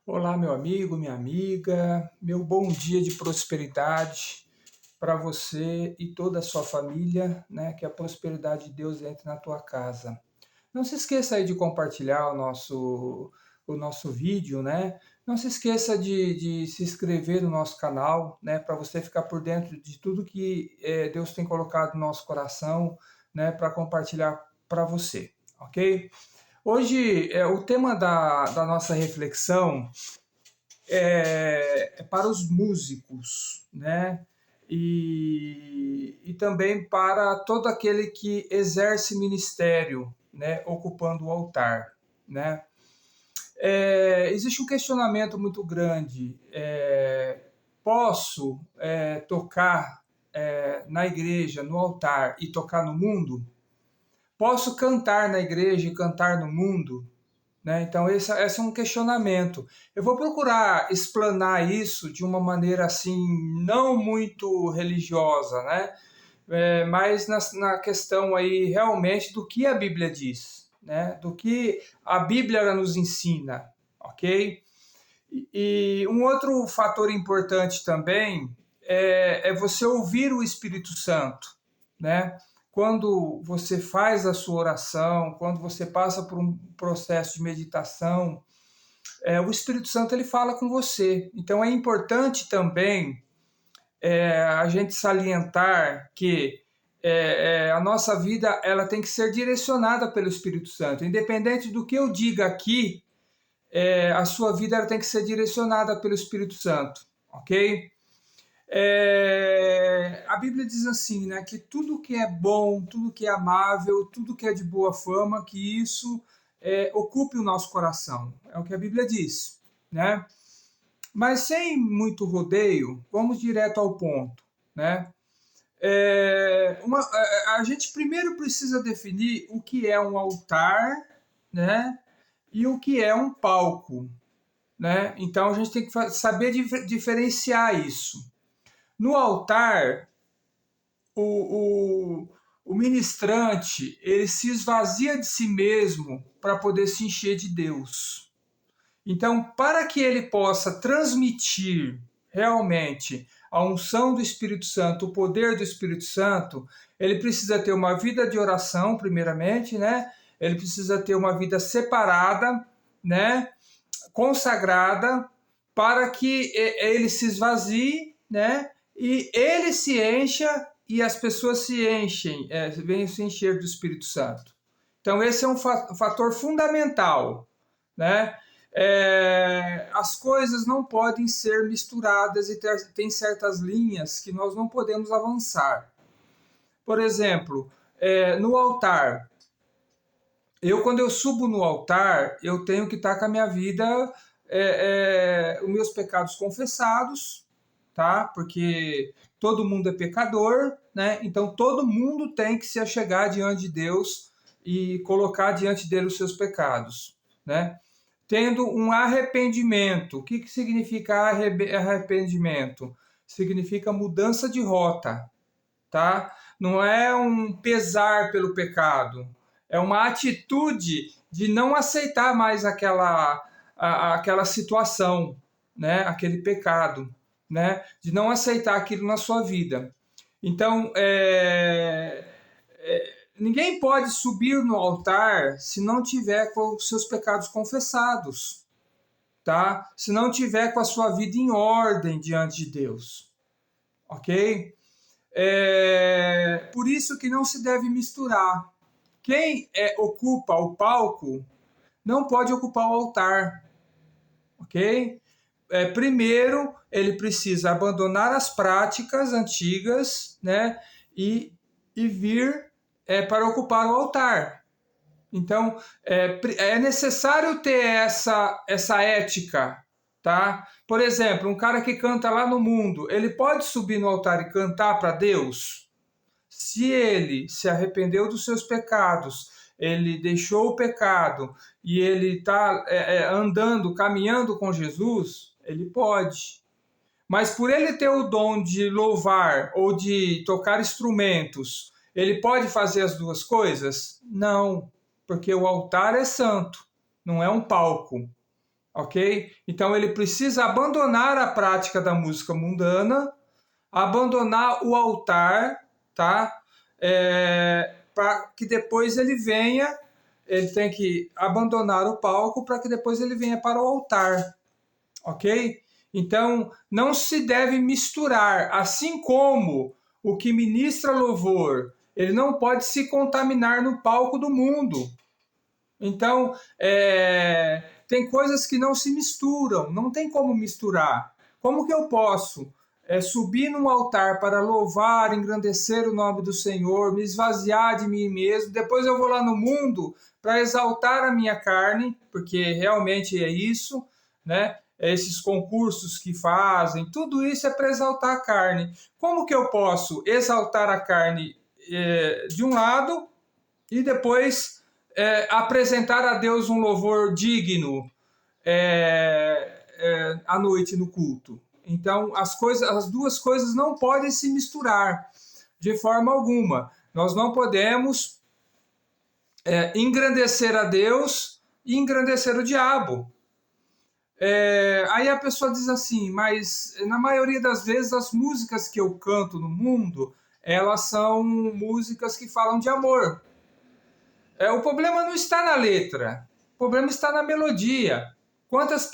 Olá, meu amigo, minha amiga, meu bom dia de prosperidade para você e toda a sua família, né? Que a prosperidade de Deus entre na tua casa. Não se esqueça aí de compartilhar o nosso vídeo, né? Não se esqueça de se inscrever no nosso canal, né? Para você ficar por dentro de tudo que Deus tem colocado no nosso coração, né? Para compartilhar para você, ok? Hoje, o tema da nossa reflexão é para os músicos, né? E também para todo aquele que exerce ministério, né? Ocupando o altar, né? Existe um questionamento muito grande. Posso tocar na igreja, no altar e tocar no mundo? Posso cantar na igreja e cantar no mundo? Né? Então, esse é um questionamento. Eu vou procurar explanar isso de uma maneira assim, não muito religiosa, né? Mas na questão aí realmente do que a Bíblia diz, né? Do que a Bíblia nos ensina, ok? E um outro fator importante também é você ouvir o Espírito Santo, né? Quando você faz a sua oração, quando você passa por um processo de meditação, o Espírito Santo ele fala com você. Então é importante também a gente salientar que a nossa vida ela tem que ser direcionada pelo Espírito Santo. Independente do que eu diga aqui, a sua vida ela tem que ser direcionada pelo Espírito Santo, ok? A Bíblia diz assim, né, que tudo que é bom, tudo que é amável, tudo que é de boa fama, que isso ocupe o nosso coração. É o que a Bíblia diz, né? Mas sem muito rodeio, vamos direto ao ponto, né? A gente primeiro precisa definir o que é um altar, né? E o que é um palco, né? Então a gente tem que saber diferenciar isso. No altar, o, o, o ministrante ele se esvazia de si mesmo para poder se encher de Deus. Então, para que ele possa transmitir realmente a unção do Espírito Santo, o poder do Espírito Santo, ele precisa ter uma vida de oração, primeiramente, né? Ele precisa ter uma vida separada, né? Consagrada, para que ele se esvazie, né? E ele se encha e as pessoas se enchem, venham se encher do Espírito Santo. Então, esse é um fator fundamental, né? As coisas não podem ser misturadas e tem certas linhas que nós não podemos avançar. Por exemplo, no altar, quando eu subo no altar, eu tenho que estar com a minha vida, os meus pecados confessados, tá? Porque todo mundo é pecador, né? Então todo mundo tem que se achegar diante de Deus e colocar diante dele os seus pecados, né? Tendo um arrependimento. O que significa arrependimento? Significa mudança de rota, tá? Não é um pesar pelo pecado, é uma atitude de não aceitar mais aquela situação, né? Aquele pecado, né? De não aceitar aquilo na sua vida. Então, ninguém pode subir no altar se não tiver com os seus pecados confessados, tá? Se não tiver com a sua vida em ordem diante de Deus, ok? Por isso que não se deve misturar. Quem ocupa o palco não pode ocupar o altar, ok? Primeiro, ele precisa abandonar as práticas antigas, né? E vir para ocupar o altar. Então, é necessário ter essa ética, tá? Por exemplo, um cara que canta lá no mundo, ele pode subir no altar e cantar para Deus? Se ele se arrependeu dos seus pecados, ele deixou o pecado e ele está andando, caminhando com Jesus, ele pode. Mas por ele ter o dom de louvar ou de tocar instrumentos, ele pode fazer as duas coisas? Não, porque o altar é santo, não é um palco, ok? Então ele precisa abandonar a prática da música mundana, abandonar o altar, tá? Para que depois ele tem que abandonar o palco para que depois ele venha para o altar, ok? Então não se deve misturar, assim como o que ministra louvor, ele não pode se contaminar no palco do mundo. Então, tem coisas que não se misturam, não tem como misturar. Como que eu posso subir num altar para louvar, engrandecer o nome do Senhor, me esvaziar de mim mesmo, depois eu vou lá no mundo para exaltar a minha carne, porque realmente é isso, né? Esses concursos que fazem, tudo isso é para exaltar a carne. Como que eu posso exaltar a carne de um lado e depois apresentar a Deus um louvor digno à noite no culto? Então, as duas coisas não podem se misturar de forma alguma. Nós não podemos engrandecer a Deus e engrandecer o diabo. Aí a pessoa diz assim, mas na maioria das vezes as músicas que eu canto no mundo, elas são músicas que falam de amor. O problema não está na letra, o problema está na melodia. Quantas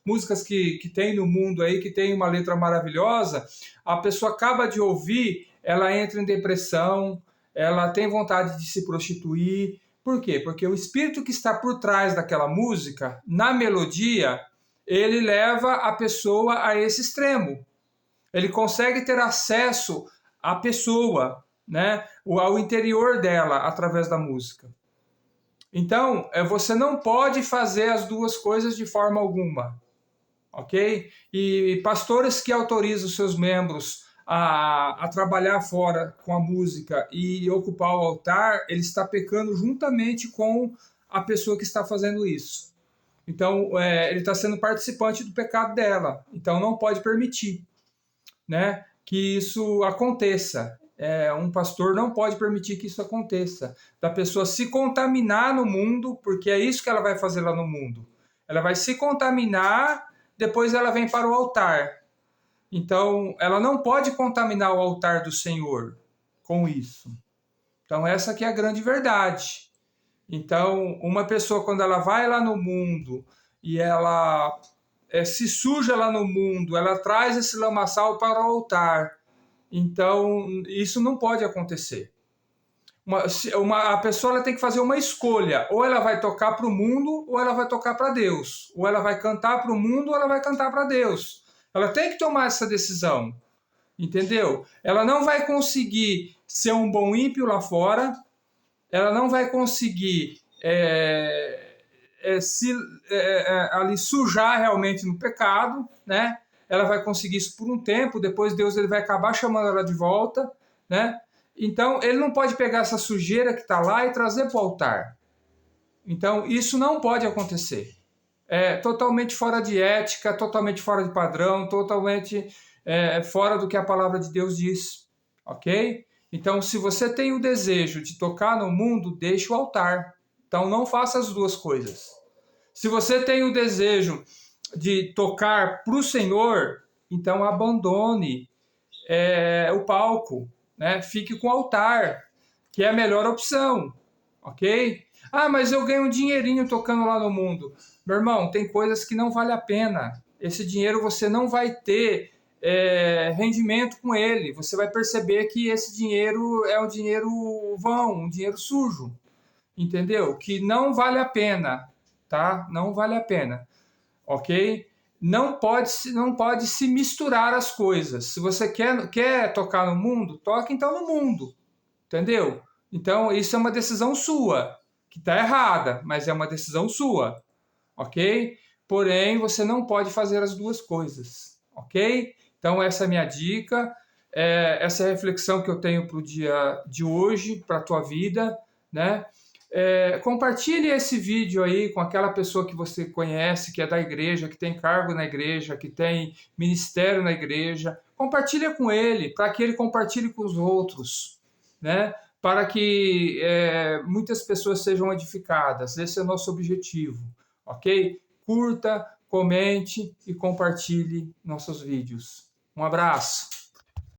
músicas que tem no mundo aí, que tem uma letra maravilhosa, a pessoa acaba de ouvir, ela entra em depressão, ela tem vontade de se prostituir. Por quê? Porque o espírito que está por trás daquela música, na melodia, ele leva a pessoa a esse extremo. Ele consegue ter acesso à pessoa, né, ao interior dela através da música. Então, você não pode fazer as duas coisas de forma alguma, ok? E pastores que autorizam seus membros a trabalhar fora com a música e ocupar o altar, ele está pecando juntamente com a pessoa que está fazendo isso. Então, ele está sendo participante do pecado dela. Então, não pode permitir, né, que isso aconteça. Um pastor não pode permitir que isso aconteça, da pessoa se contaminar no mundo, porque é isso que ela vai fazer lá no mundo. Ela vai se contaminar, depois ela vem para o altar. Então, ela não pode contaminar o altar do Senhor com isso. Então, essa que é a grande verdade. Então, uma pessoa, quando ela vai lá no mundo e ela se suja lá no mundo, ela traz esse lamaçal para o altar. Então, isso não pode acontecer. A pessoa ela tem que fazer uma escolha. Ou ela vai tocar para o mundo, ou ela vai tocar para Deus. Ou ela vai cantar para o mundo, ou ela vai cantar para Deus. Ela tem que tomar essa decisão. Entendeu? Ela não vai conseguir ser um bom ímpio lá fora. Ela não vai conseguir ali sujar realmente no pecado, né? Ela vai conseguir isso por um tempo, depois Deus ele vai acabar chamando ela de volta, né? Então, ele não pode pegar essa sujeira que está lá e trazer para o altar. Então, isso não pode acontecer. É totalmente fora de ética, totalmente fora de padrão, totalmente fora do que a palavra de Deus diz, ok? Então, se você tem o desejo de tocar no mundo, deixe o altar. Então, não faça as duas coisas. Se você tem o desejo de tocar para o Senhor, então abandone o palco, né? Fique com o altar, que é a melhor opção, ok? Ah, mas eu ganho um dinheirinho tocando lá no mundo. Meu irmão, tem coisas que não vale a pena. Esse dinheiro você não vai ter rendimento com ele. Você vai perceber que esse dinheiro é um dinheiro vão, um dinheiro sujo, entendeu? Que não vale a pena, tá? Não vale a pena, ok? Não pode se misturar as coisas. Se você quer tocar no mundo, toque então no mundo, entendeu? Então isso é uma decisão sua, que está errada, mas é uma decisão sua, ok? Porém, você não pode fazer as duas coisas, ok? Então essa é a minha dica, essa é a reflexão que eu tenho para o dia de hoje, para a tua vida, né? Compartilhe esse vídeo aí com aquela pessoa que você conhece, que é da igreja, que tem cargo na igreja, que tem ministério na igreja. Compartilha com ele, para que ele compartilhe com os outros, né? para que muitas pessoas sejam edificadas. Esse é o nosso objetivo, ok? Curta, comente e compartilhe nossos vídeos. Um abraço!